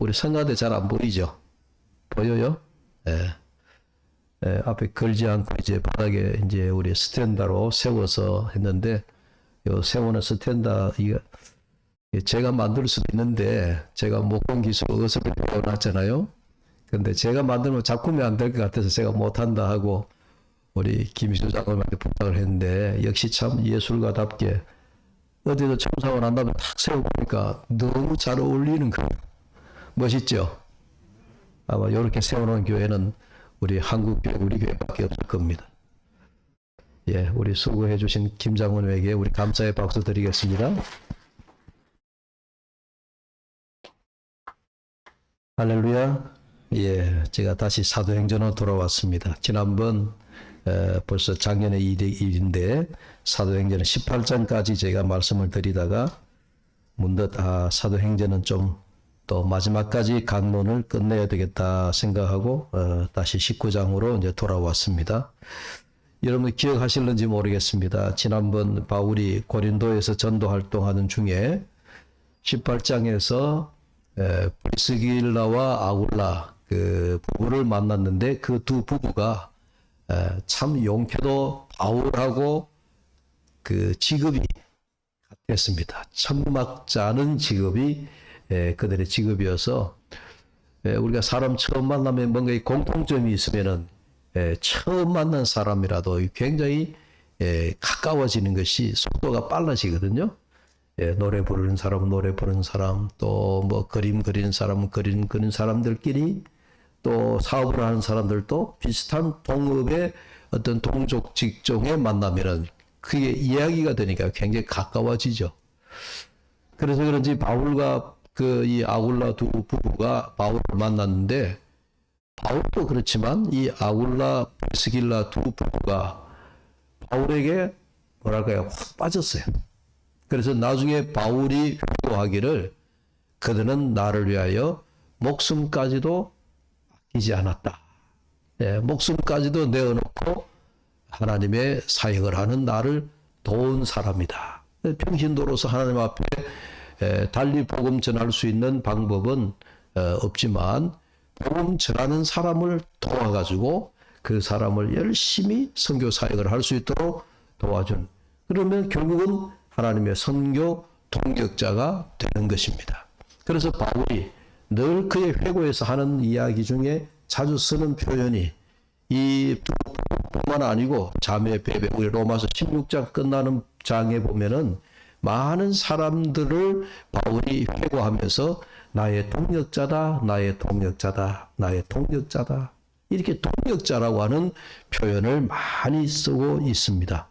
우리 성가대 잘 안 보이죠? 보여요? 예. 예, 앞에 걸지 않고 이제 바닥에 이제 우리 스탠다로 세워서 했는데, 요 세우는 스탠다, 이거 제가 만들 수도 있는데, 제가 목공 기술 어설을 배워놨잖아요. 근데 제가 만들면 작품이 안 될 것 같아서 제가 못한다 하고, 우리 김희수 장관님한테 부탁을 했는데, 역시 참 예술가답게, 어디도 참사원 한다면 탁 세워보니까 너무 잘 어울리는 거예요. 멋있죠? 아마 이렇게 세워놓은 교회는 우리 한국교회, 우리 교회밖에 없을 겁니다. 예, 우리 수고해 주신 김장훈에게 우리 감사의 박수 드리겠습니다. 할렐루야. 예, 제가 다시 사도행전으로 돌아왔습니다. 지난번 벌써 작년의 일인데 사도행전은 18장까지 제가 말씀을 드리다가 문득 사도행전은 좀 또 마지막까지 강론을 끝내야 되겠다 생각하고 다시 19장으로 이제 돌아왔습니다. 여러분 기억하실는지 모르겠습니다. 지난번 바울이 고린도에서 전도 활동하는 중에 18장에서 프리스길라와 아굴라 그 부부를 만났는데 그 두 부부가 참 용케도 바울하고 그 직업이 같았습니다. 천막자는 직업이 그들의 직업이어서 우리가 사람 처음 만나면 뭔가 공통점이 있으면은 처음 만난 사람이라도 굉장히 가까워지는 것이 속도가 빨라지거든요. 노래 부르는 사람은 노래 부르는 사람, 또 뭐 그림 그리는 사람은 그림 그리는 사람들끼리, 또 사업을 하는 사람들도 비슷한 동업의 어떤 동족 직종에 만나면은 그게 이야기가 되니까 굉장히 가까워지죠. 그래서 그런지 바울과 이 아굴라 두 부부가 바울을 만났는데, 바울도 그렇지만 이 아굴라 프리스길라 두 부부가 바울에게 뭐랄까요, 확 빠졌어요. 그래서 나중에 바울이 회고하기를 그들은 나를 위하여 목숨까지도 아끼지 않았다. 목숨까지도 내어놓고 하나님의 사역을 하는 나를 도운 사람이다. 평신도로서 하나님 앞에 달리 복음 전할 수 있는 방법은 없지만 복음 전하는 사람을 도와가지고 그 사람을 열심히 선교 사역을 할 수 있도록 도와준, 그러면 결국은 하나님의 선교 동력자가 되는 것입니다. 그래서 바울이 늘 그의 회고에서 하는 이야기 중에 자주 쓰는 표현이 이 뿐만 아니고 자매 배배, 우리 로마서 16장 끝나는 장에 보면은 많은 사람들을 바울이 회고하면서 나의 동력자다, 나의 동력자다, 나의 동력자다, 이렇게 동력자라고 하는 표현을 많이 쓰고 있습니다.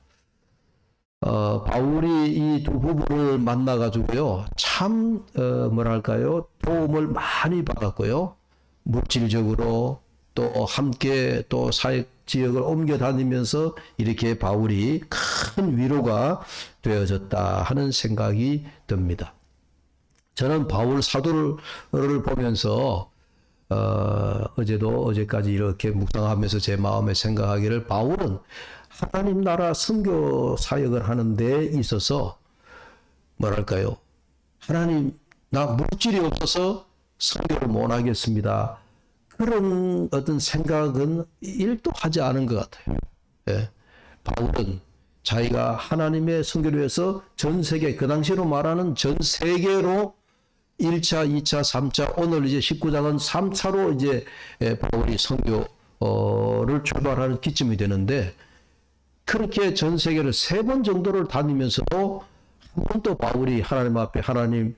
바울이 이 두 부부를 만나가지고요, 참 뭐랄까요, 도움을 많이 받았고요, 물질적으로 또 함께 또 사역 지역을 옮겨 다니면서 이렇게 바울이 큰 위로가 되어졌다 하는 생각이 듭니다. 저는 바울 사도를 보면서 어제까지 이렇게 묵상하면서 제 마음에 생각하기를, 바울은 하나님 나라 선교 사역을 하는 데 있어서 뭐랄까요, 하나님 나 물질이 없어서 선교를 못 하겠습니다, 그런 어떤 생각은 1도 하지 않은 것 같아요. 바울은 자기가 하나님의 선교를 위해서 전 세계, 그 당시로 말하는 전 세계로 1차, 2차, 3차, 오늘 이제 19장은 3차로 이제 바울이 선교를 출발하는 기점이 되는데, 그렇게 전 세계를 3번 정도를 다니면서도 한 번도 바울이 하나님 앞에 하나님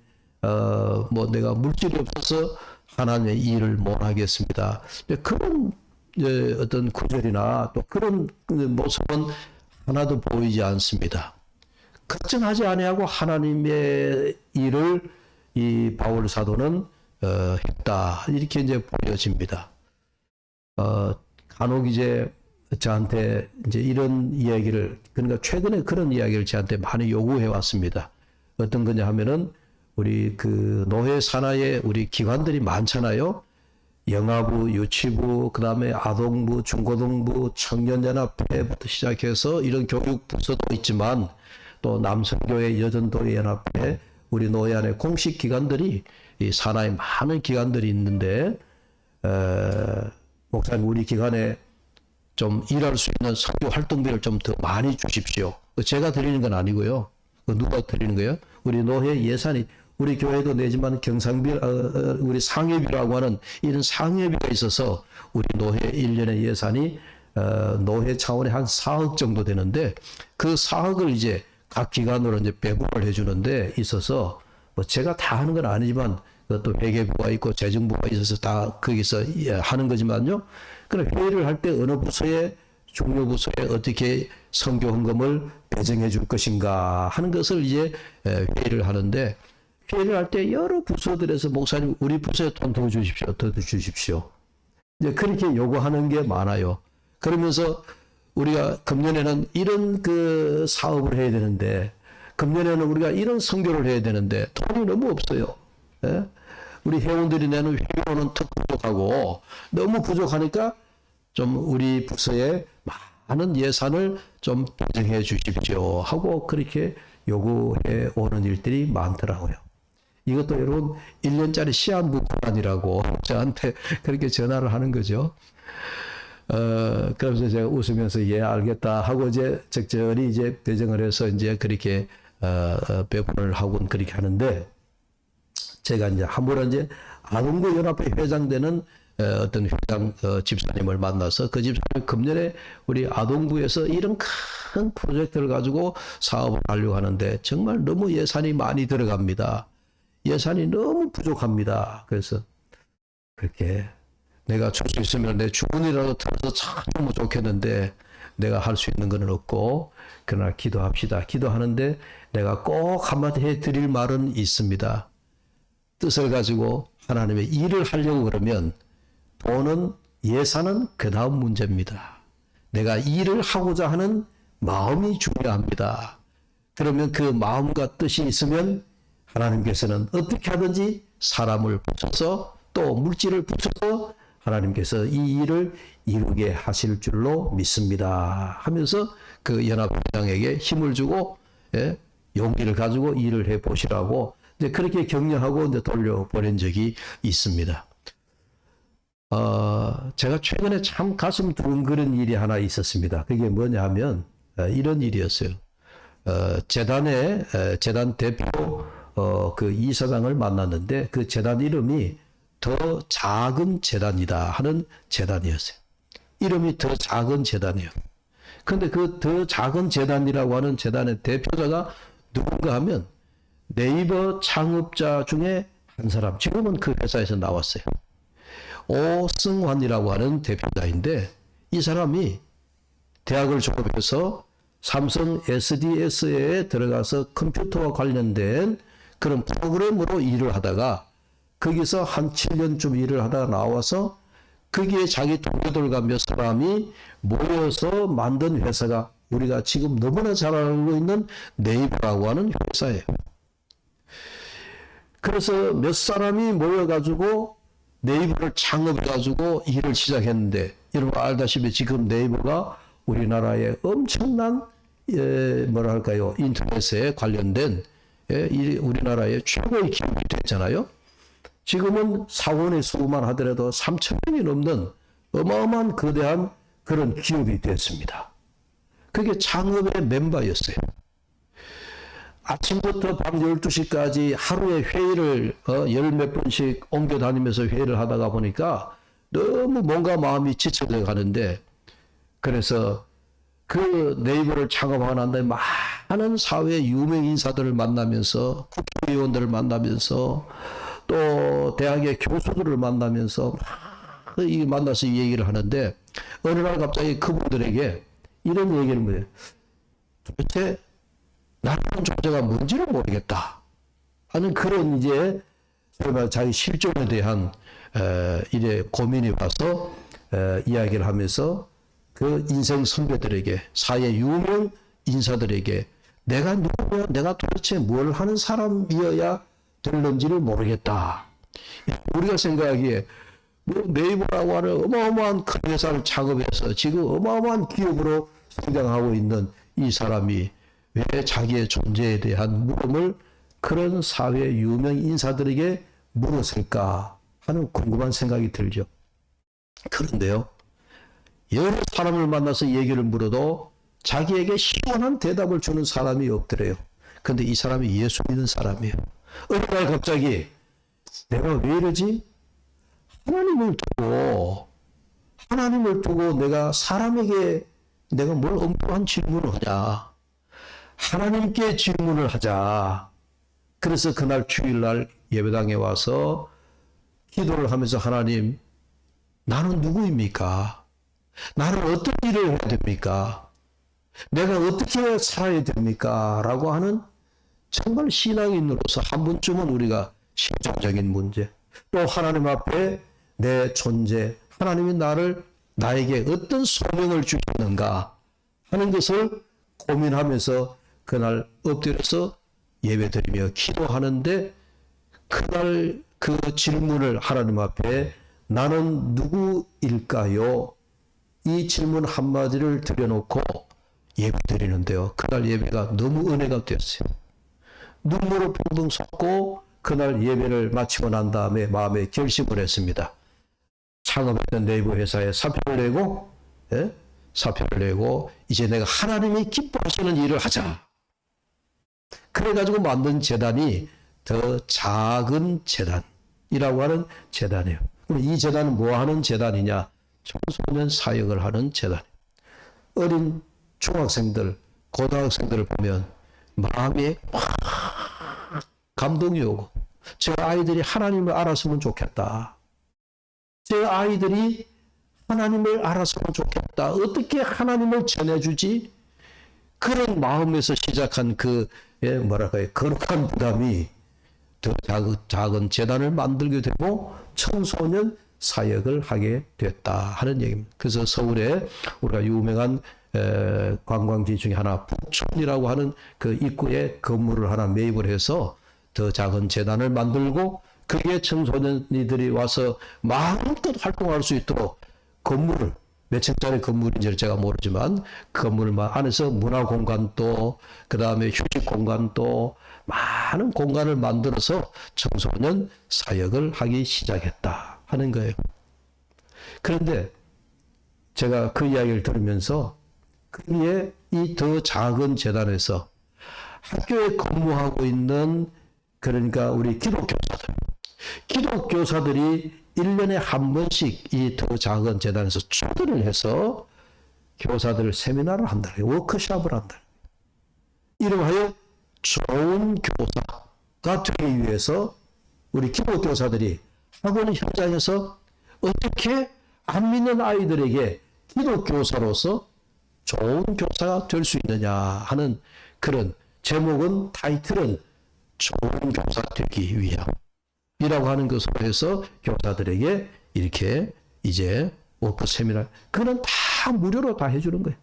뭐 내가 물질이 없어서 하나님의 일을 못 하겠습니다, 그런 어떤 구절이나 또 그런 모습은 하나도 보이지 않습니다. 걱정하지 아니하고 하나님의 일을 이 바울 사도는 했다, 이렇게 이제 보여집니다. 간혹 이제 저한테 이제 이런 이야기를, 그러니까 최근에 그런 이야기를 저한테 많이 요구해 왔습니다. 어떤 거냐 하면은, 우리 그 노회 산하에 우리 기관들이 많잖아요. 영아부, 유치부, 그 다음에 아동부, 중고등부, 청년연합회부터 시작해서 이런 교육부서도 있지만, 또 남성교회, 여전도회 연합회, 우리 노회 안에 공식 기관들이 이 산하에 많은 기관들이 있는데 목사님 우리 기관에 좀 일할 수 있는 선교 활동비를 좀 더 많이 주십시오. 제가 드리는 건 아니고요. 누가 드리는 거예요? 우리 노회 예산이 우리 교회도 내지만 경상비 우리 상회비라고 하는 이런 상회비가 있어서 우리 노회 1년의 예산이 노회 차원의 한 4억 정도 되는데 그 4억을 이제 각 기관으로 이제 배분을 해주는데 있어서 뭐 제가 다 하는 건 아니지만 또 회계부가 있고 재정부가 있어서 다 거기서 하는 거지만요. 그럼 회의를 할 때 어느 부서에 중요 부서에 어떻게 선교 헌금을 배정해 줄 것인가 하는 것을 이제 회의를 하는데 회의를 할 때 여러 부서들에서 목사님 우리 부서에 돈 더 주십시오. 더 주십시오. 이제 그렇게 요구하는 게 많아요. 그러면서 우리가 금년에는 이런 그 사업을 해야 되는데 금년에는 우리가 이런 선교를 해야 되는데 돈이 너무 없어요. 예? 우리 회원들이 내는 회비로는 더 부족하고 너무 부족하니까 좀 우리 부서에 많은 예산을 좀 배정해 주십시오 하고 그렇게 요구해 오는 일들이 많더라고요. 이것도 여러분 1년짜리 시한부권이라고 저한테 그렇게 전화를 하는 거죠. 그래서 제가 웃으면서 예 알겠다 하고 이제 적절히 이제 배정을 해서 이제 그렇게 배분을 하고는 그렇게 하는데 제가 이제 한번 이제 아동부 연합회 회장 되는 어떤 회장 집사님을 만나서 그 집사님 금년에 우리 아동부에서 이런 큰 프로젝트를 가지고 사업을 하려고 하는데 정말 너무 예산이 많이 들어갑니다. 예산이 너무 부족합니다. 그래서 그렇게 내가 줄 수 있으면 내 주문이라도 들어서 참 너무 좋겠는데 내가 할 수 있는 건 없고 그러나 기도합시다. 기도하는데 내가 꼭 한마디 해드릴 말은 있습니다. 뜻을 가지고 하나님의 일을 하려고 그러면 돈은 예산은 그 다음 문제입니다. 내가 일을 하고자 하는 마음이 중요합니다. 그러면 그 마음과 뜻이 있으면 하나님께서는 어떻게 하든지 사람을 붙여서 또 물질을 붙여서 하나님께서 이 일을 이루게 하실 줄로 믿습니다. 하면서 그 연합회장에게 힘을 주고 용기를 가지고 일을 해 보시라고 이제 그렇게 격려하고 이제 돌려보낸 적이 있습니다. 제가 최근에 참 가슴 두근거리는 일이 하나 있었습니다. 그게 뭐냐 하면 이런 일이었어요. 재단 대표 그 이사장을 만났는데 그 재단 이름이 더 작은 재단이다 하는 재단이었어요. 이름이 더 작은 재단이에요. 근데 그 더 작은 재단이라고 하는 재단의 대표자가 누군가 하면 네이버 창업자 중에 한 사람, 지금은 그 회사에서 나왔어요. 오승환이라고 하는 대표자인데 이 사람이 대학을 졸업해서 삼성 SDS에 들어가서 컴퓨터와 관련된 그런 프로그램으로 일을 하다가 거기서 한 7년쯤 일을 하다가 나와서 거기에 자기 동료들과 몇 사람이 모여서 만든 회사가 우리가 지금 너무나 잘 알고 있는 네이버라고 하는 회사예요. 그래서 몇 사람이 모여가지고 네이버를 창업해가지고 일을 시작했는데 여러분 알다시피 지금 네이버가 우리나라의 엄청난 뭐랄까요 인터넷에 관련된 우리나라의 최고의 기업이 됐잖아요. 지금은 사원의 수만 하더라도 3,000명이 넘는 어마어마한 거대한 그런 기업이 됐습니다. 그게 창업의 멤버였어요. 아침부터 밤 12시까지 하루에 회의를 열 몇 번씩 옮겨 다니면서 회의를 하다가 보니까 너무 뭔가 마음이 지쳐져 가는데 그래서 그 네이버를 창업하고 난 다음에 많은 사회 유명 인사들을 만나면서 국회의원들을 만나면서 또 대학의 교수들을 만나면서 만나서 이 얘기를 하는데 어느 날 갑자기 그분들에게 이런 얘기를 뭐예요. 도대체 나라는 존재가 뭔지를 모르겠다 하는 그런 이제 자기 실존에 대한 이래 고민이 와서 이야기를 하면서 그 인생 선배들에게 사회 유명 인사들에게 내가 누구야 내가 도대체 뭘 하는 사람이어야 될는지를 모르겠다. 우리가 생각하기에 뭐 네이버라고 하는 어마어마한 큰 회사를 창업해서 지금 어마어마한 기업으로 성장하고 있는 이 사람이 왜 자기의 존재에 대한 물음을 그런 사회 유명 인사들에게 물었을까 하는 궁금한 생각이 들죠. 그런데요, 여러 사람을 만나서 얘기를 물어도 자기에게 시원한 대답을 주는 사람이 없더래요. 근데 이 사람이 예수 믿는 사람이에요. 어느 날 갑자기 내가 왜 이러지? 하나님을 두고 내가 사람에게 내가 뭘 엉뚱한 질문을 하냐. 하나님께 질문을 하자. 그래서 그날 주일날 예배당에 와서 기도를 하면서 하나님, 나는 누구입니까? 나는 어떤 일을 해야 됩니까? 내가 어떻게 살아야 됩니까? 라고 하는 정말 신앙인으로서 한 번쯤은 우리가 실정적인 문제, 또 하나님 앞에 내 존재, 하나님이 나에게 어떤 소명을 주셨는가 하는 것을 고민하면서 그날 엎드려서 예배드리며 기도하는데 그날 그 질문을 하나님 앞에 나는 누구일까요? 이 질문 한마디를 드려놓고 예배드리는데요. 그날 예배가 너무 은혜가 되었어요. 눈물을 펑펑 쏟고 그날 예배를 마치고 난 다음에 마음에 결심을 했습니다. 창업했던 네이버 회사에 사표를 내고 이제 내가 하나님이 기뻐하시는 일을 하자. 그래가지고 만든 재단이 더 작은 재단이라고 하는 재단이에요. 그럼 이 재단은 뭐 하는 재단이냐? 청소년 사역을 하는 재단이에요. 어린 중학생들, 고등학생들을 보면 마음에 확 감동이 오고 제 아이들이 하나님을 알았으면 좋겠다. 제 아이들이 하나님을 알았으면 좋겠다. 어떻게 하나님을 전해주지? 그런 마음에서 시작한 거룩한 부담이 더 작은 재단을 만들게 되고 청소년 사역을 하게 됐다 하는 얘기입니다. 그래서 서울에 우리가 유명한 관광지 중에 하나 북촌이라고 하는 그 입구에 건물을 하나 매입을 해서 더 작은 재단을 만들고 거기에 청소년이들이 와서 마음껏 활동할 수 있도록 건물을 몇 층짜리 건물인지를 제가 모르지만 그 건물 안에서 문화 공간도 그 다음에 휴식 공간도 많은 공간을 만들어서 청소년 사역을 하기 시작했다 하는 거예요. 그런데 제가 그 이야기를 들으면서 거기에 이 더 작은 재단에서 학교에 근무하고 있는 그러니까 우리 기독교사들이 1년에 한 번씩 이 더 작은 재단에서 초대를 해서 교사들 세미나를 한다. 워크숍을 한다. 이름하여 좋은 교사가 되기 위해서 우리 기독교사들이 학원 현장에서 어떻게 안 믿는 아이들에게 기독교사로서 좋은 교사가 될 수 있느냐 하는 그런 제목은 타이틀은 좋은 교사 되기 위함이라고 하는 것으로 해서 교사들에게 이렇게 이제 워크 세미나 그거는 다 무료로 다 해주는 거예요.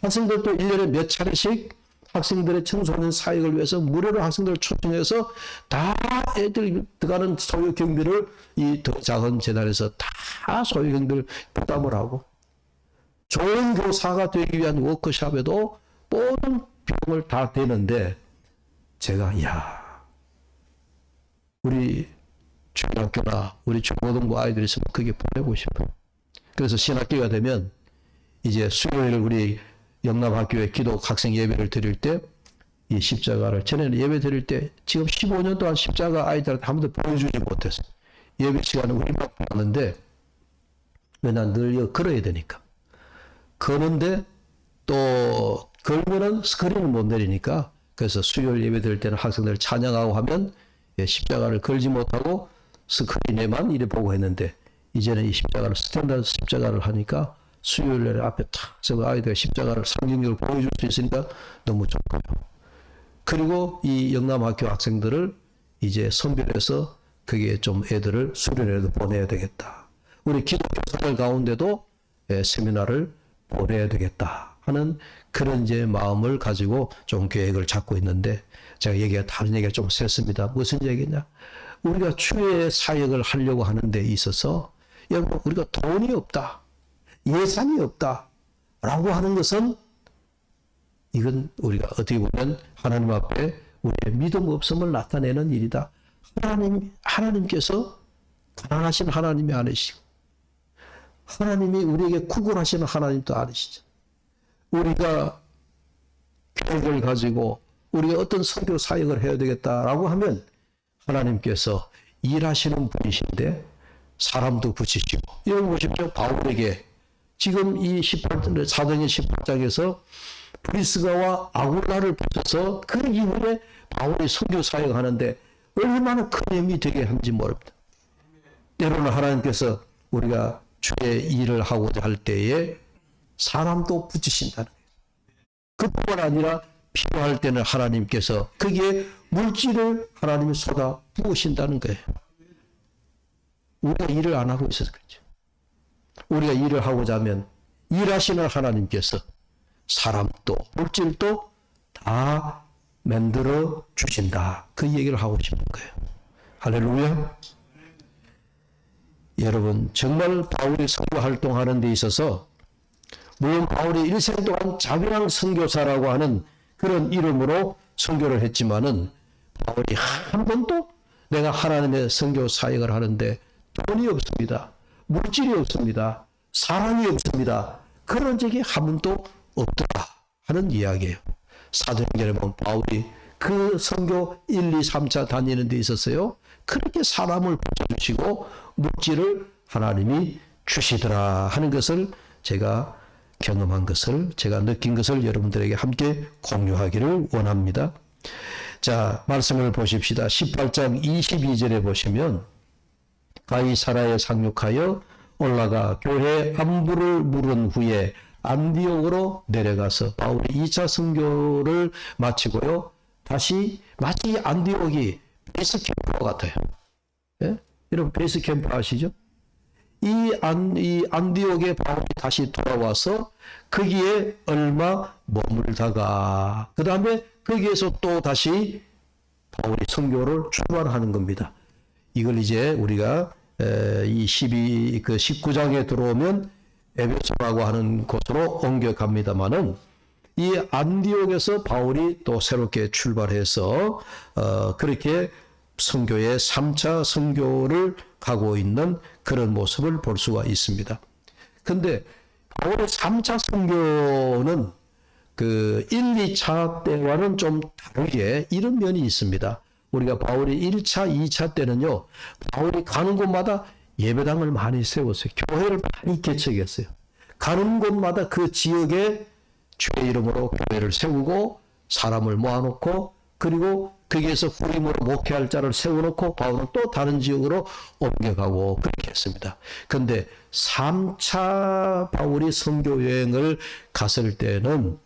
학생들도 1년에 몇 차례씩 학생들의 청소년 사역을 위해서 무료로 학생들을 초청해서 다 애들 들어가는 소요 경비를 이 더 작은 재단에서 다 소요 경비를 부담을 하고 좋은 교사가 되기 위한 워크숍에도 모든 비용을 다 대는데 제가 우리 중학교나 우리 중고등부 아이들이 있으면 그게 보내고 싶어요. 그래서 신학기가 되면 이제 수요일 우리 영남학교에 기독 학생 예배를 드릴 때 이 십자가를 전에는 예배 드릴 때 지금 15년 동안 십자가 아이들한테 한 번도 보여주지 못했어요. 예배 시간은 우리만 봤는데 왜냐면 늘 이거 걸어야 되니까. 그런데 또 걸면은 스크린을 못 내리니까 그래서 수요일 예배 드릴 때는 학생들 찬양하고 하면 십자가를 걸지 못하고 스크린에만 이래 보고 했는데 이제는 이 십자가를 스탠다드 십자가를 하니까 수요일날 앞에 탁 서고 아이들이 십자가를 상징적으로 보여줄 수 있으니까 너무 좋고요. 그리고 이 영남학교 학생들을 이제 선별해서 거기에 좀 애들을 수련회도 보내야 되겠다. 우리 기독교사들 가운데도 세미나를 보내야 되겠다 하는 그런 이제 마음을 가지고 좀 계획을 잡고 있는데 제가 다른 얘기가 좀 셌습니다. 무슨 얘기냐? 우리가 추회 사역을 하려고 하는 데 있어서 여러분 우리가 돈이 없다. 예산이 없다. 라고 하는 것은 이건 우리가 어떻게 보면 하나님 앞에 우리의 믿음 없음을 나타내는 일이다. 하나님께서 가난하신 하나님이 아니시고, 하나님이 우리에게 구걸하시는 하나님도 아니시죠. 우리가 계획을 가지고 우리가 어떤 선교 사역을 해야 되겠다라고 하면 하나님께서 일하시는 분이신데 사람도 붙이시고, 여기 보십시오. 바울에게 지금 이 사도행전 18장에서 브리스가와 아굴라를 붙여서 그 이후에 바울이 선교 사역을 하는데 얼마나 큰 힘이 되게 하는지 모릅니다. 때로는 하나님께서 우리가 주의 일을 하고자 할 때에 사람도 붙이신다는 거예요. 그뿐만 아니라 필요할 때는 하나님께서 거기에 물질을 하나님이 쏟아 부으신다는 거예요. 우리가 일을 안 하고 있어서 그렇죠. 우리가 일을 하고자 하면 일하시는 하나님께서 사람도 물질도 다 만들어 주신다. 그 얘기를 하고 싶은 거예요. 할렐루야. 여러분, 정말 바울이 선교 활동하는 데 있어서 물론 바울이 일생 동안 자비랑 선교사라고 하는 그런 이름으로 선교를 했지만은 바울이 한 번도 내가 하나님의 선교 사역을 하는데 돈이 없습니다. 물질이 없습니다. 사랑이 없습니다. 그런 적이 한 번도 없더라 하는 이야기예요. 사도행전에 보면 바울이 그 선교 1, 2, 3차 다니는 데 있었어요. 그렇게 사람을 붙여주시고 물질을 하나님이 주시더라 하는 것을 제가 경험한 것을, 제가 느낀 것을 여러분들에게 함께 공유하기를 원합니다. 자, 말씀을 보십시다. 18장 22절에 보시면 가이사라에 상륙하여 올라가 교회 안부를 물은 후에 안디옥으로 내려가서 바울이 2차 선교를 마치고요. 다시 마치 안디옥이 베이스 캠프 같아요. 예? 여러분 베이스 캠프 아시죠? 이 안디옥에 바울이 다시 돌아와서 거기에 얼마 머물다가 그 다음에 거기에서 또 다시 바울이 선교를 출발하는 겁니다. 이걸 이제 우리가 이 19장에 들어오면 에베소라고 하는 곳으로 옮겨갑니다마는 이 안디옥에서 바울이 또 새롭게 출발해서 그렇게 선교의 3차 선교를 가고 있는 그런 모습을 볼 수가 있습니다. 근데 바울의 3차 선교는 그 1, 2차 때와는 좀 다르게 이런 면이 있습니다. 우리가 바울이 1차, 2차 때는요, 바울이 가는 곳마다 예배당을 많이 세웠어요. 교회를 많이 개척했어요. 가는 곳마다 그 지역에 주의 이름으로 교회를 세우고 사람을 모아놓고 그리고 거기에서 후임으로 목회할 자를 세워놓고 바울은 또 다른 지역으로 옮겨가고 그렇게 했습니다. 그런데 3차 바울이 선교 여행을 갔을 때는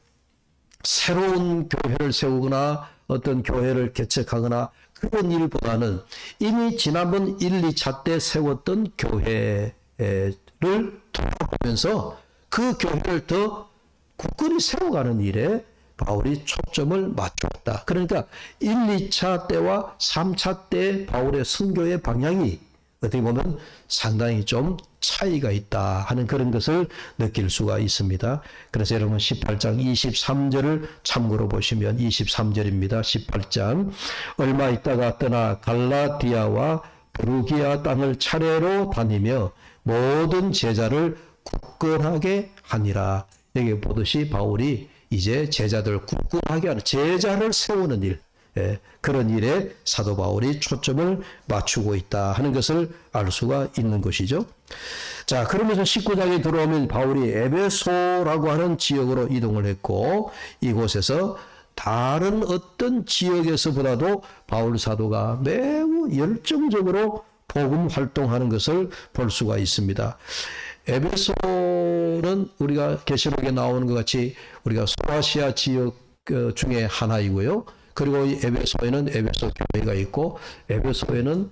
새로운 교회를 세우거나 어떤 교회를 개척하거나 그런 일보다는 이미 지난번 1, 2차 때 세웠던 교회를 돌아보면서 그 교회를 더 굳건히 세워가는 일에 바울이 초점을 맞췄다. 그러니까 1, 2차 때와 3차 때 바울의 선교의 방향이 어떻게 보면 상당히 좀 차이가 있다 하는 그런 것을 느낄 수가 있습니다. 그래서 여러분 18장 23절을 참고로 보시면 23절입니다. 18장 얼마 있다가 떠나 갈라디아와 브루기아 땅을 차례로 다니며 모든 제자를 굳건하게 하니라. 여기 보듯이 바울이 이제 제자들 굳건하게 하는 제자를 세우는 일, 그런 일에 사도 바울이 초점을 맞추고 있다 하는 것을 알 수가 있는 것이죠. 자, 그러면서 19장에 들어오면 바울이 에베소라고 하는 지역으로 이동을 했고 이곳에서 다른 어떤 지역에서보다도 바울 사도가 매우 열정적으로 복음 활동하는 것을 볼 수가 있습니다. 에베소는 우리가 계시록에 나오는 것 같이 우리가 소아시아 지역 중에 하나이고요. 그리고 이 에베소에는 에베소 교회가 있고 에베소에는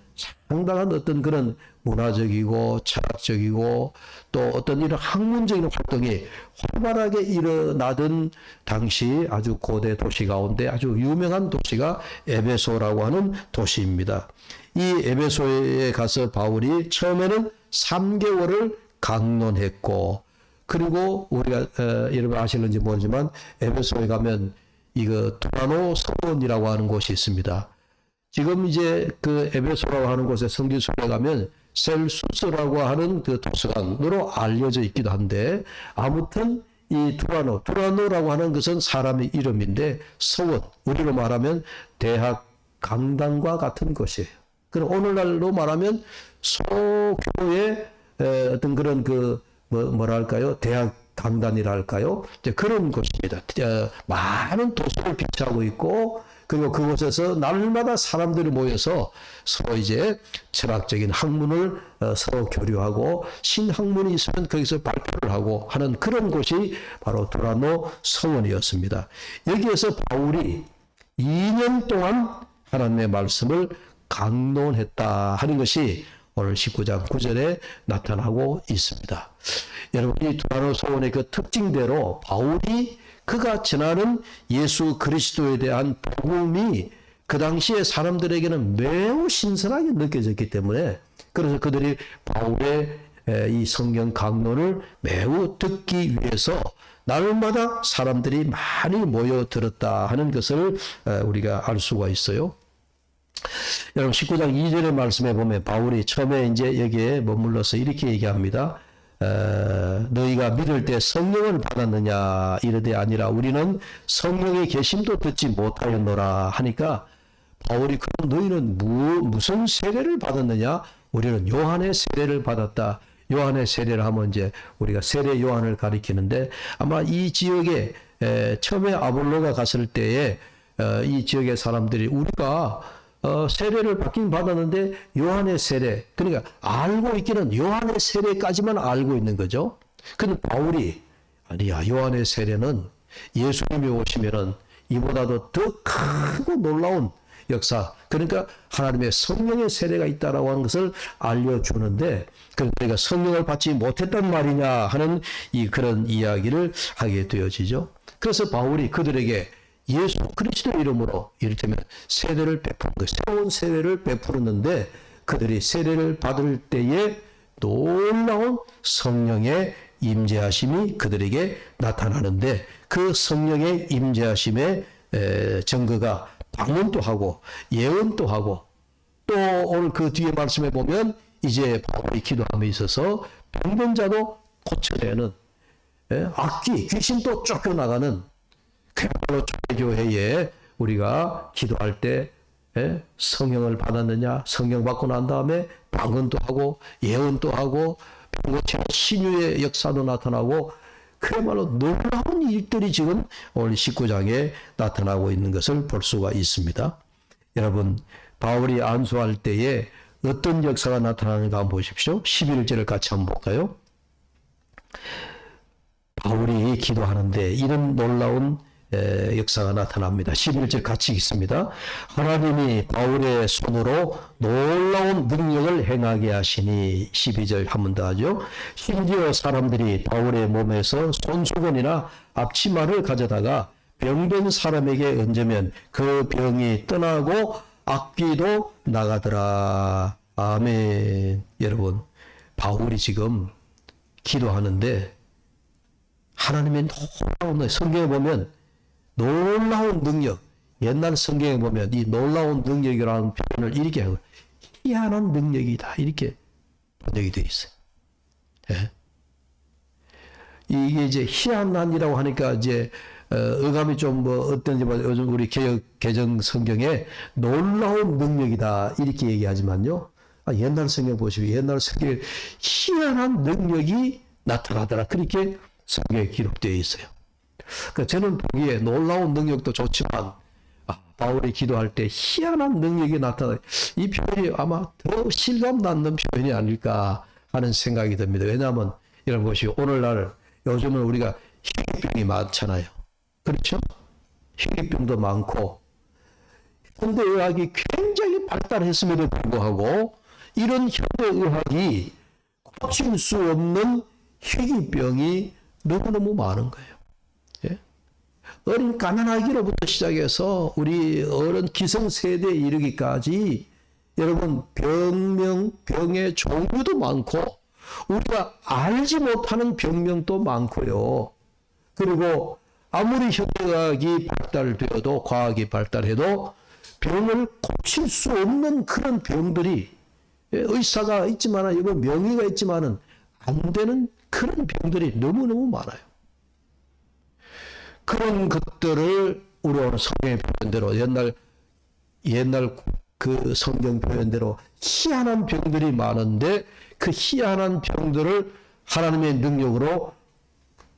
상당한 어떤 그런 문화적이고 철학적이고 또 어떤 이런 학문적인 활동이 활발하게 일어나던 당시 아주 고대 도시 가운데 아주 유명한 도시가 에베소라고 하는 도시입니다. 이 에베소에 가서 바울이 처음에는 3개월을 강론했고 그리고 우리가 여러분 아실는지 모르지만 에베소에 가면 이거 두라노 성원이라고 하는 곳이 있습니다. 지금 이제 그 에베소라고 하는 곳에 성지순례 가면 셀수스라고 하는 그 도서관으로 알려져 있기도 한데, 아무튼 이 두라노라고 하는 것은 사람의 이름인데 서원, 우리로 말하면 대학 강당과 같은 것이에요. 그럼 오늘날로 말하면 소교의 어떤 그런 그 뭐랄까요, 대학 강단이랄까요, 이제 그런 곳입니다. 많은 도서를 비치하고 있고, 그리고 그곳에서 날마다 사람들이 모여서 서로 이제 철학적인 학문을 서로 교류하고, 신학문이 있으면 거기서 발표를 하고 하는 그런 곳이 바로 두라노 서원이었습니다. 여기에서 바울이 2년 동안 하나님의 말씀을 강론했다 하는 것이 오늘 19장 9절에 나타나고 있습니다. 여러분, 이 두라노 서원의 그 특징대로 바울이 그가 전하는 예수 그리스도에 대한 복음이 그 당시에 사람들에게는 매우 신선하게 느껴졌기 때문에, 그래서 그들이 바울의 이 성경 강론을 매우 듣기 위해서 날마다 사람들이 많이 모여 들었다 하는 것을 우리가 알 수가 있어요. 여러분, 19장 2절의 말씀에 보면 바울이 처음에 이제 여기에 머물러서 이렇게 얘기합니다. 너희가 믿을 때 성령을 받았느냐 이르되 아니라 우리는 성령의 계심도 듣지 못하였노라 하니까, 바울이 그럼 너희는 무슨 세례를 받았느냐? 우리는 요한의 세례를 받았다. 요한의 세례를 하면 이제 우리가 세례 요한을 가리키는데, 아마 이 지역에 처음에 아볼로가 갔을 때에 이 지역의 사람들이 우리가 세례를 받긴 받았는데 요한의 세례, 그러니까 알고 있기는 요한의 세례까지만 알고 있는 거죠. 근데 바울이 아니야, 요한의 세례는 예수님이 오시면은 이보다도 더 크고 놀라운 역사, 그러니까 하나님의 성령의 세례가 있다라고 하는 것을 알려주는데, 그러니까 성령을 받지 못했단 말이냐 하는 그런 이야기를 하게 되어지죠. 그래서 바울이 그들에게 예수 그리스도 이름으로 이를테면 세례를 베푸는 것, 새로운 세례를 베푸는데, 그들이 세례를 받을 때에 놀라운 성령의 임재하심이 그들에게 나타나는데, 그 성령의 임재하심의 증거가 방언도 하고 예언도 하고, 또 오늘 그 뒤에 말씀에 보면 이제 바울이 기도함에 있어서 병든 자도 고쳐내는, 악귀 귀신도 쫓겨나가는, 그야말로 초대교회에 우리가 기도할 때 성령을 받았느냐, 성령 받고 난 다음에 방언도 하고 예언도 하고 병고치는 신유의 역사도 나타나고, 그야말로 놀라운 일들이 지금 오늘 19장에 나타나고 있는 것을 볼 수가 있습니다. 여러분, 바울이 안수할 때에 어떤 역사가 나타나는가 한번 보십시오. 11절을 같이 한번 볼까요? 바울이 기도하는데 이런 놀라운 역사가 나타납니다. 11절 같이 읽습니다. 하나님이 바울의 손으로 놀라운 능력을 행하게 하시니, 12절 한 번 더 하죠. 심지어 사람들이 바울의 몸에서 손수건이나 앞치마를 가져다가 병든 사람에게 얹으면 그 병이 떠나고 악귀도 나가더라. 아멘. 여러분, 바울이 지금 기도하는데 하나님의 놀라운, 성경에 보면 놀라운 능력, 옛날 성경에 보면 이 놀라운 능력이라는 표현을 이렇게 하고 희한한 능력이다 이렇게 번역이 되어 있어요. 예? 이게 이제 희한한이라고 하니까 이제 어감이 좀 어떤지 요즘 우리 개정 성경에 놀라운 능력이다 이렇게 얘기하지만요, 옛날 성경 보시면 옛날 성경에 희한한 능력이 나타나더라 그렇게 성경에 기록되어 있어요. 그러니까 저는 보기에 놀라운 능력도 좋지만 바울이 기도할 때 희한한 능력이 나타나, 이 표현이 아마 더 실감 남는 표현이 아닐까 하는 생각이 듭니다. 왜냐하면 이런 것이 오늘날 요즘은 우리가 희귀병이 많잖아요. 그렇죠? 희귀병도 많고 현대의학이 굉장히 발달했음에도 불구하고 이런 현대의학이 고칠 수 없는 희귀병이 너무너무 많은 거예요. 예? 어린 가난아기로부터 시작해서 우리 어른 기성세대에 이르기까지 여러분 병의 종류도 많고 우리가 알지 못하는 병명도 많고요. 그리고 아무리 현대의학이 발달되어도 과학이 발달해도 병을 고칠 수 없는 그런 병들이 의사가 있지만 이거 명의가 있지만은 안 되는 그런 병들이 너무너무 많아요. 그런 것들을 우리 오늘 성경의 표현대로 옛날 그 성경 표현대로 희한한 병들이 많은데 그 희한한 병들을 하나님의 능력으로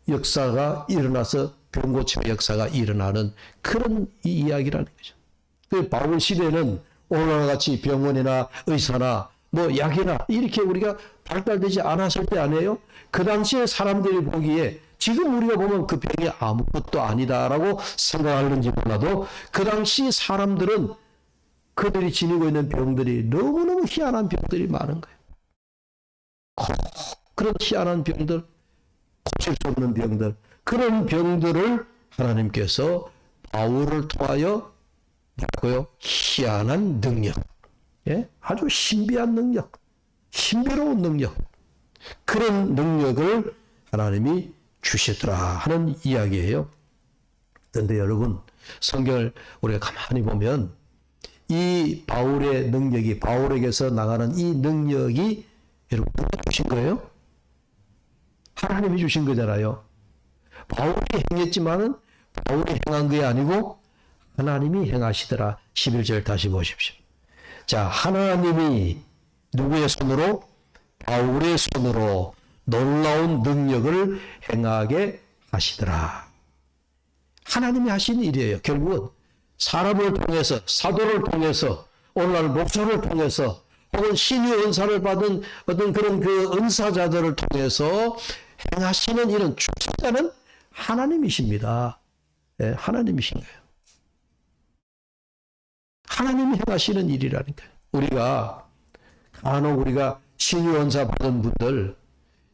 역사가 일어나서 병 고침의 역사가 일어나는 그런 이야기라는 거죠. 그 바울 시대는 오늘과 같이 병원이나 의사나 뭐 약이나 이렇게 우리가 발달되지 않았을 때 아니에요? 그 당시에 사람들이 보기에 지금 우리가 보면 그 병이 아무것도 아니다라고 생각하는지 몰라도 그 당시 사람들은 그들이 지니고 있는 병들이 너무너무 희한한 병들이 많은 거예요. 그런 희한한 병들, 고칠 수 없는 병들, 그런 병들을 하나님께서 바울을 통하여 뭐라고요? 희한한 능력, 예? 아주 신비한 능력, 신비로운 능력, 그런 능력을 하나님이 주시더라 하는 이야기예요. 그런데 여러분, 성경을 우리가 가만히 보면 이 바울의 능력이, 바울에게서 나가는 이 능력이 여러분 누가 주신 거예요? 하나님이 주신 거잖아요. 바울이 행했지만은 바울이 행한 게 아니고 하나님이 행하시더라. 11절 다시 보십시오. 자, 하나님이 누구의 손으로? 바울의 손으로 놀라운 능력을 행하게 하시더라. 하나님이 하신 일이에요. 결국은 사람을 통해서, 사도를 통해서, 오늘날 목사를 통해서, 혹은 신의 은사를 받은 어떤 그런 그 은사자들을 통해서 행하시는 일은 주체자는 하나님이십니다. 예, 하나님이신 거예요. 하나님이 행하시는 일이라는 거예요. 우리가 간혹 우리가 신의 은사 받은 분들,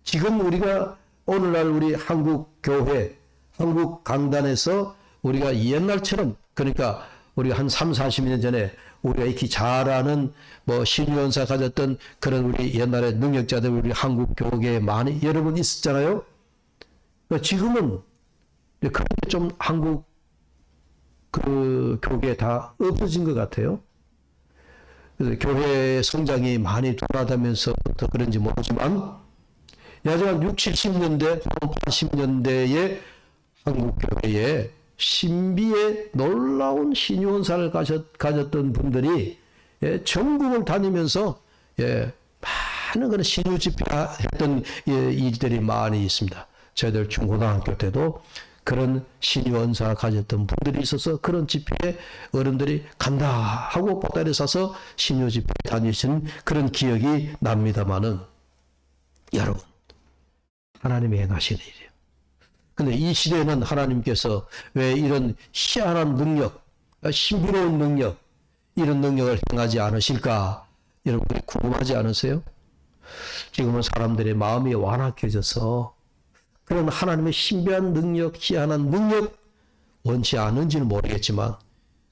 지금 우리가 오늘날 우리 한국 교회, 한국 강단에서 우리가 옛날처럼, 그러니까 우리가 한 3, 40년 전에 우리가 익히 잘 아는 뭐 신유연사 가졌던 그런 우리 옛날에 능력자들 우리 한국 교계에 많이 여러분 있었잖아요. 지금은 그렇게 좀 한국 그 교계에 다 없어진 것 같아요. 그래서 교회 성장이 많이 돌아다면서부터 그런지 모르지만 야지만 60, 70년대, 80년대에 한국 교회에 신비의 놀라운 신유원사를 가졌던 분들이 전국을 다니면서 많은 그런 신유 집회했던 일들이 많이 있습니다. 저희들 중고등학교 때도 그런 신유원사 가졌던 분들이 있어서 그런 집회에 어른들이 간다 하고 보따리 싸서 신유 집회 다니신 그런 기억이 납니다마는 여러분, 하나님이 행하시는 일이에요. 근데 이 시대에는 하나님께서 왜 이런 희한한 능력, 신비로운 능력, 이런 능력을 행하지 않으실까? 여러분이 궁금하지 않으세요? 지금은 사람들의 마음이 완악해져서 그런 하나님의 신비한 능력, 희한한 능력 원치 않은지는 모르겠지만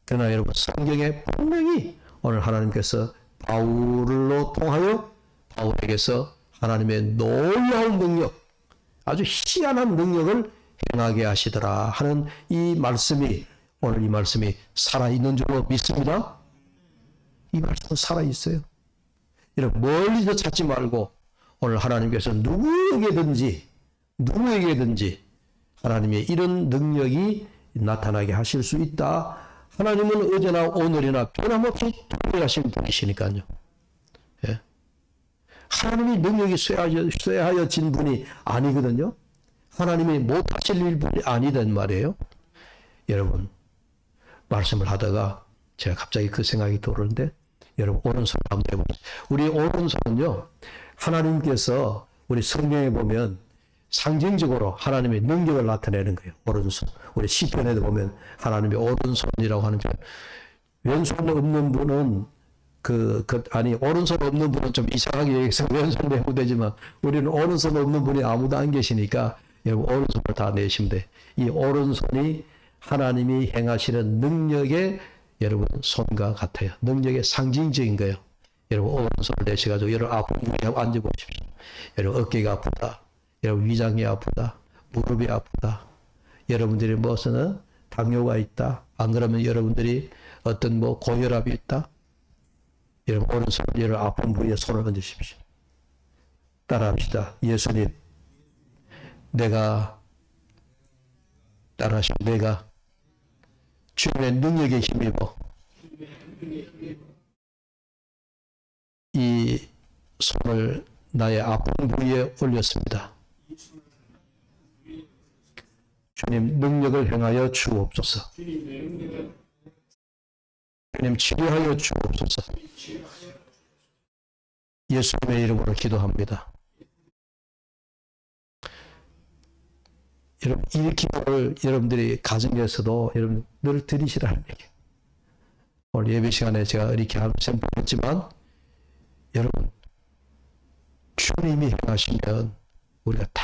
그러나 여러분 성경에 분명히 오늘 하나님께서 바울로 통하여 바울에게서 하나님의 놀라운 능력, 아주 희한한 능력을 행하게 하시더라 하는 이 말씀이, 오늘 이 말씀이 살아있는 줄로 믿습니다. 이 말씀은 살아있어요. 여러분 멀리서 찾지 말고 오늘 하나님께서 누구에게든지 하나님의 이런 능력이 나타나게 하실 수 있다. 하나님은 어제나 오늘이나 변함없이 동일하신 분이시니까요. 예. 하나님이 능력이 쇠하여진 분이 아니거든요. 하나님이 못하실 분이 아니단 말이에요. 여러분 말씀을 하다가 제가 갑자기 그 생각이 들었는데 여러분 오른손 한번 해보세요. 우리 오른손은요 하나님께서 우리 성경에 보면 상징적으로 하나님의 능력을 나타내는 거예요. 오른손. 우리 시편에도 보면 하나님의 오른손이라고 하는 편. 왼손 없는 분은 오른손 없는 분은 좀 이상하게 얘기해서 왼손 내면 되지만 우리는 오른손 없는 분이 아무도 안 계시니까 여러분 오른손을 다 내시면 돼. 이 오른손이 하나님이 행하시는 능력의 여러분 손과 같아요. 능력의 상징적인 거예요. 여러분 오른손을 내셔가지고 여러분 아픈 분이 앉아보십시오. 여러분 어깨가 아프다. 여러분 위장이 아프다. 무릎이 아프다. 여러분들이 무엇은 당뇨가 있다. 안 그러면 여러분들이 어떤 뭐 고혈압이 있다? 여러분 오른손 여러분 아픈 부위에 손을 얹으십시오. 따라합시다. 예수님, 내가 따라하시오. 내가 주님의 능력에 힘입어 이 손을 나의 아픈 부위에 올렸습니다. 주님 능력을 행하여 주옵소서. 주님 치료하여 주옵소서. 예수님의 이름으로 기도합니다. 여러분, 이 기도를 여러분들이 가정에서도 여러분 늘 드리시라는 얘기예요. 오늘 예배 시간에 제가 이렇게 선포했지만 여러분 주님이 행하시면 우리가 다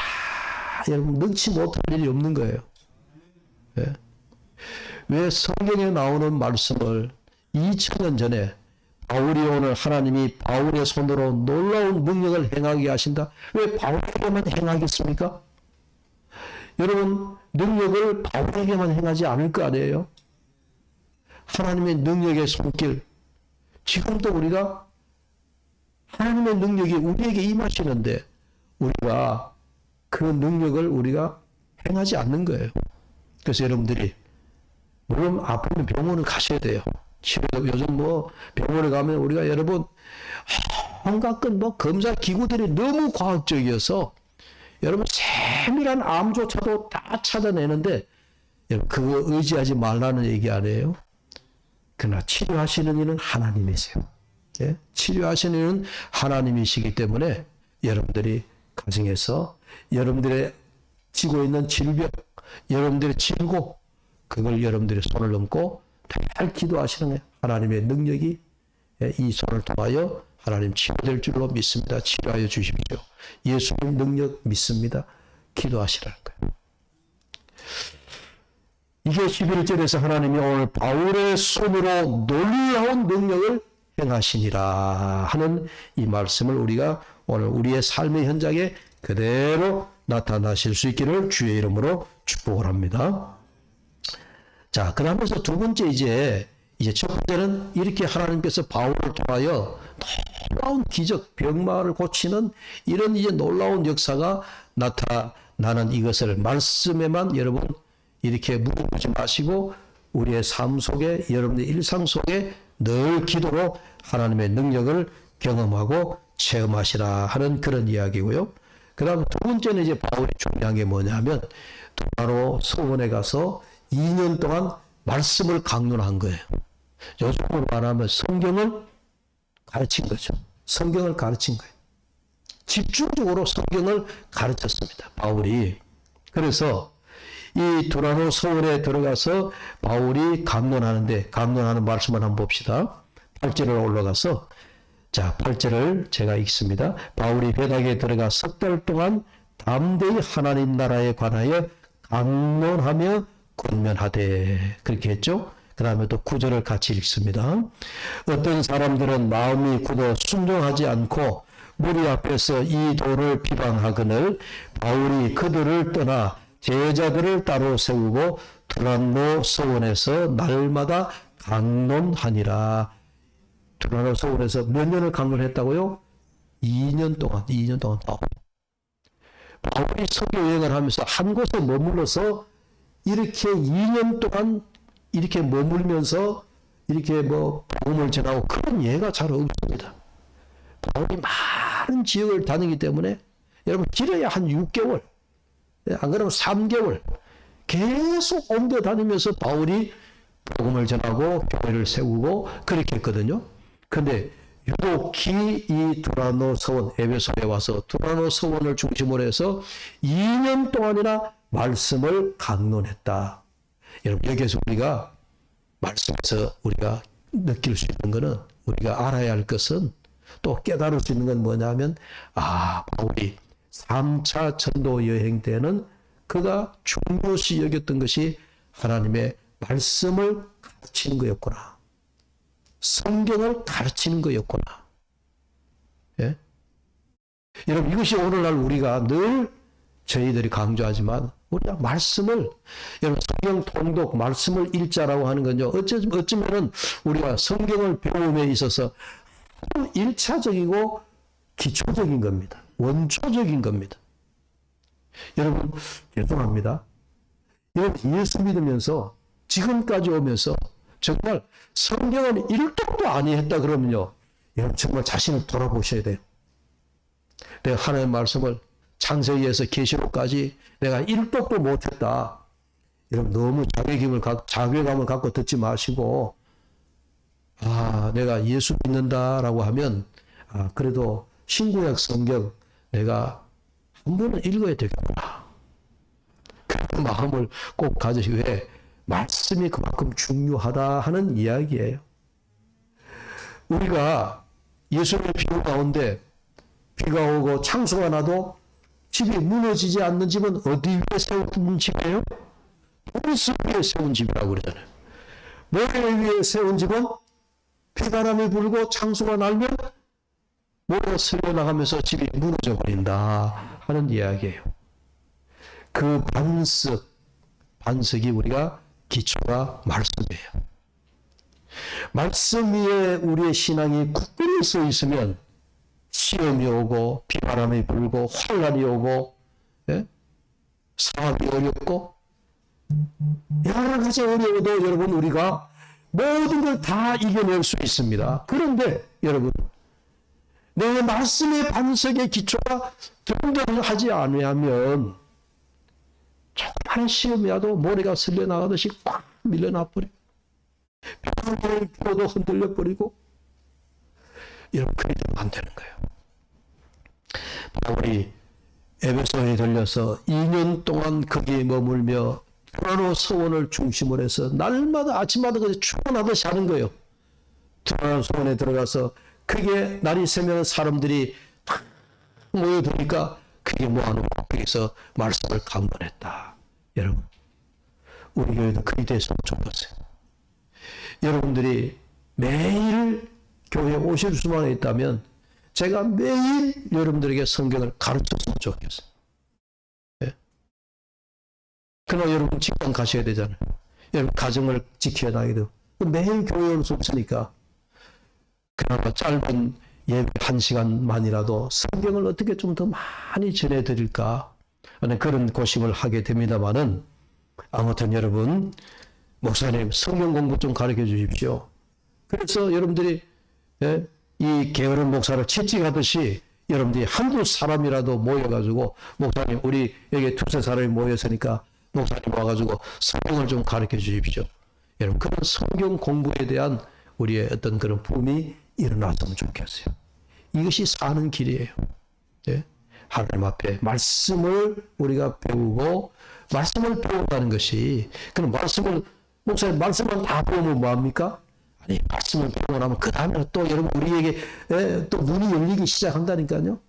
여러분 능치 못할 일이 없는 거예요. 예? 왜 성경에 나오는 말씀을 2000년 전에 바울이 오늘 하나님이 바울의 손으로 놀라운 능력을 행하게 하신다. 왜 바울에게만 행하겠습니까? 여러분 능력을 바울에게만 행하지 않을 거 아니에요? 하나님의 능력의 손길, 지금도 우리가 하나님의 능력이 우리에게 임하시는데 우리가 그 능력을 우리가 행하지 않는 거예요. 그래서 여러분들이 물론 아프면 병원을 가셔야 돼요. 요즘 뭐 병원에 가면 우리가 여러분 온갖 뭐 검사 기구들이 너무 과학적이어서 여러분 세밀한 암조차도 다 찾아내는데 여러분 그거 의지하지 말라는 얘기 아니에요. 그러나 치료하시는 이는 하나님이세요. 예? 치료하시는 이는 하나님이시기 때문에 여러분들이 가정에서 여러분들의 지고 있는 질병, 여러분들의 질고 그걸 여러분들의 손을 얹고 잘 기도하시는 거예요. 하나님의 능력이 이 손을 통하여 하나님 치료될 줄로 믿습니다. 치료하여 주십시오. 예수님 능력 믿습니다. 기도하시라는 거예요. 이게 11절에서 하나님이 오늘 바울의 손으로 놀라운 능력을 행하시니라 하는 이 말씀을 우리가 오늘 우리의 삶의 현장에 그대로 나타나실 수 있기를 주의 이름으로 축복을 합니다. 자, 그러면서 두 번째 이제 첫 번째는 이렇게 하나님께서 바울을 통하여 놀라운 기적, 병마를 고치는 이런 이제 놀라운 역사가 나타나는 이것을 말씀에만 여러분 이렇게 묻어두지 마시고 우리의 삶 속에 여러분의 일상 속에 늘 기도로 하나님의 능력을 경험하고 체험하시라 하는 그런 이야기고요. 그 다음 두 번째는 이제 바울이 중요한 게 뭐냐면 바로 서원에 가서 2년 동안 말씀을 강론한 거예요. 요즘으로 말하면 성경을 가르친 거죠. 성경을 가르친 거예요. 집중적으로 성경을 가르쳤습니다. 바울이. 그래서 이 두라노 서원에 들어가서 바울이 강론하는데 강론하는 말씀을 한번 봅시다. 8절을 올라가서 자 8절을 제가 읽습니다. 바울이 회당에 들어가 석 달 동안 담대히 하나님 나라에 관하여 강론하며 권면하되 그렇게 했죠. 그 다음에 또 9절을 같이 읽습니다. 어떤 사람들은 마음이 굳어 순종하지 않고 무리 앞에서 이 도를 비방하거늘 바울이 그들을 떠나 제자들을 따로 세우고 두란노 서원에서 날마다 강론하니라. 두란노 서원에서 몇 년을 강론했다고요? 2년 동안 바울이 선교 여행을 하면서 한 곳에 머물러서 이렇게 2년 동안 이렇게 머물면서 이렇게 뭐 복음을 전하고 그런 예가 잘 없습니다. 바울이 많은 지역을 다니기 때문에 여러분 길어야 한 6개월 안 그러면 3개월 계속 옮겨 다니면서 바울이 복음을 전하고 교회를 세우고 그렇게 했거든요. 근데 유독히 이 두라노 서원 에베소에 와서 두라노 서원을 중심으로 해서 2년 동안이나 말씀을 강론했다. 여러분 여기에서 우리가 말씀에서 우리가 느낄 수 있는 것은 우리가 알아야 할 것은 또 깨달을 수 있는 건 뭐냐면 바울이 3차 전도 여행 때는 그가 중요시 여겼던 것이 하나님의 말씀을 가르치는 거였구나. 성경을 가르치는 거였구나. 여러분 이것이 오늘날 우리가 늘 저희들이 강조하지만 우리가 말씀을, 여러분 성경 통독 말씀을 읽자라고 하는 건요, 어쩌면은 우리가 성경을 배움에 있어서 1차적이고 기초적인 겁니다. 원초적인 겁니다. 여러분 죄송합니다. 여러분 예수 믿으면서 지금까지 오면서 정말 성경은 1독도 아니했다 그러면요, 여러분 정말 자신을 돌아보셔야 돼요. 내가 하나님의 말씀을 창세기에서 계시록까지 내가 1독도 못했다. 여러분 너무 자괴감을 갖고 듣지 마시고, 내가 예수 믿는다라고 하면 그래도 신구약 성경 내가 한 번은 읽어야 되겠구나. 그런 마음을 꼭 가지시고, 왜? 말씀이 그만큼 중요하다 하는 이야기예요. 우리가 예수님의 비유 가운데 비가 오고 창수가 나도 집이 무너지지 않는 집은 어디 위에 세운 집이에요? 돌석 위에 세운 집이라고 그러잖아요. 모래 위에 세운 집은 비바람이 불고 창수가 날면 모래가 쓸려나가면서 집이 무너져 버린다 하는 이야기예요. 그 반석이 우리가 기초가 말씀이에요. 말씀 위에 우리의 신앙이 굳건히 서 있으면 시험이 오고 비바람이 불고 환난이 오고, 사업이 어렵고 여러 가지 어려워도 여러분 우리가 모든 걸 다 이겨낼 수 있습니다. 그런데 여러분, 내 말씀의 반석의 기초가 든든하지 않으면 조그마한 시험이 와도 모래가 쓸려나가듯이 꽉 밀려나 버리고, 비바람을 불어도 흔들려 버리고, 여러분 그렇게 되면 안 되는 거예요. 바울이 에베소에 들려서 2년 동안 거기에 머물며 트라노 서원을 중심으로 해서 날마다 아침마다 출근하듯이 하는 거예요. 트라노 서원에 들어가서 그게 날이 새면 사람들이 탁 모여드니까 그게 모아놓고 거기서 말씀을 강론했다. 여러분, 우리 교회도 그리 됐으면 좋겠어요. 여러분들이 매일 교회에 오실 수만 있다면 제가 매일 여러분들에게 성경을 가르쳤으면 좋겠어요. 그러나 여러분 직장 가셔야 되잖아요. 여러분 가정을 지켜야 나기도 매일 교회에 올 수 없으니까 그나마 짧은 예배 1시간만이라도 성경을 어떻게 좀 더 많이 전해드릴까 하는 그런 고심을 하게 됩니다만은, 아무튼 여러분, 목사님 성경 공부 좀 가르쳐 주십시오. 그래서 여러분들이 이 게으른 목사를 채찍하듯이 여러분들이 한두 사람이라도 모여가지고, 목사님 우리 여기 두세 사람이 모였으니까 목사님 와가지고 성경을 좀 가르쳐 주십시오. 여러분 그런 성경 공부에 대한 우리의 어떤 그런 붐이 일어났으면 좋겠어요. 이것이 사는 길이에요. 하나님 앞에 말씀을 우리가 배우고, 말씀을 배운다는 것이, 그럼 목사님 말씀만 다 배우면 뭐합니까? 아니, 말씀을 배우고 나면 그 다음에 또 여러분 우리에게 또 눈이 열리기 시작한다니까요.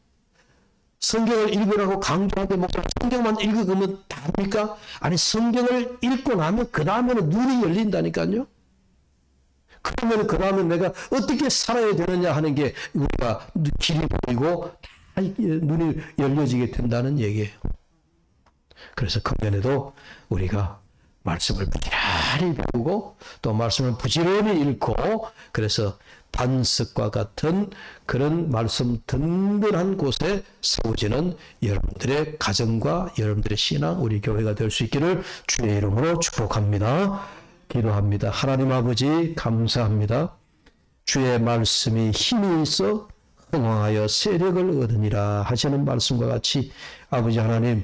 성경을 읽으라고 강조하는데 목사님 성경만 읽으면 답니까? 아니, 성경을 읽고 나면 그 다음에는 눈이 열린다니까요. 그러면 그 다음에 내가 어떻게 살아야 되느냐 하는 게 우리가 길이 보이고 다 눈이 열려지게 된다는 얘기예요. 그래서 그 면에도 우리가 말씀을 부지런히 배우고 또 말씀을 부지런히 읽고, 그래서 반석과 같은 그런 말씀 든든한 곳에 세워지는 여러분들의 가정과 여러분들의 신앙, 우리 교회가 될 수 있기를 주의 이름으로 축복합니다. 기도합니다. 하나님 아버지 감사합니다. 주의 말씀이 힘이 있어 흥황하여 세력을 얻으니라 하시는 말씀과 같이 아버지 하나님,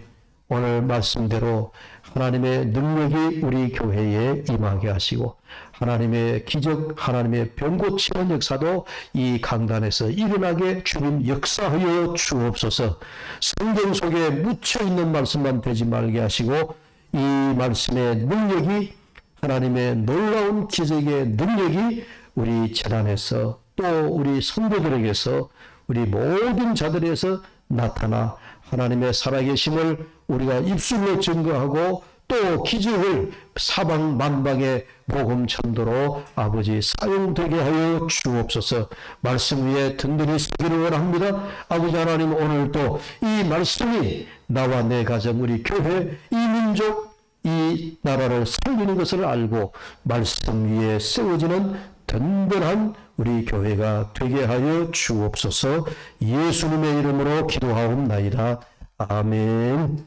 오늘 말씀대로 하나님의 능력이 우리 교회에 임하게 하시고, 하나님의 기적, 하나님의 병고치는 역사도 이 강단에서 일어나게 주님 역사하여 주옵소서. 성경 속에 묻혀있는 말씀만 되지 말게 하시고, 이 말씀의 능력이, 하나님의 놀라운 기적의 능력이 우리 재단에서 또 우리 성도들에게서 우리 모든 자들에서 나타나 하나님의 살아계심을 우리가 입술로 증거하고 또 기적을 사방만방의 복음 전도로 아버지 사용되게 하여 주옵소서. 말씀 위에 든든히 서기를 원합니다. 아버지 하나님, 오늘도 이 말씀이 나와 내 가정, 우리 교회, 이 민족 이 나라를 살리는 것을 알고 말씀 위에 세워지는 든든한 우리 교회가 되게 하여 주옵소서. 예수님의 이름으로 기도하옵나이다. 아멘.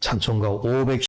찬송가 500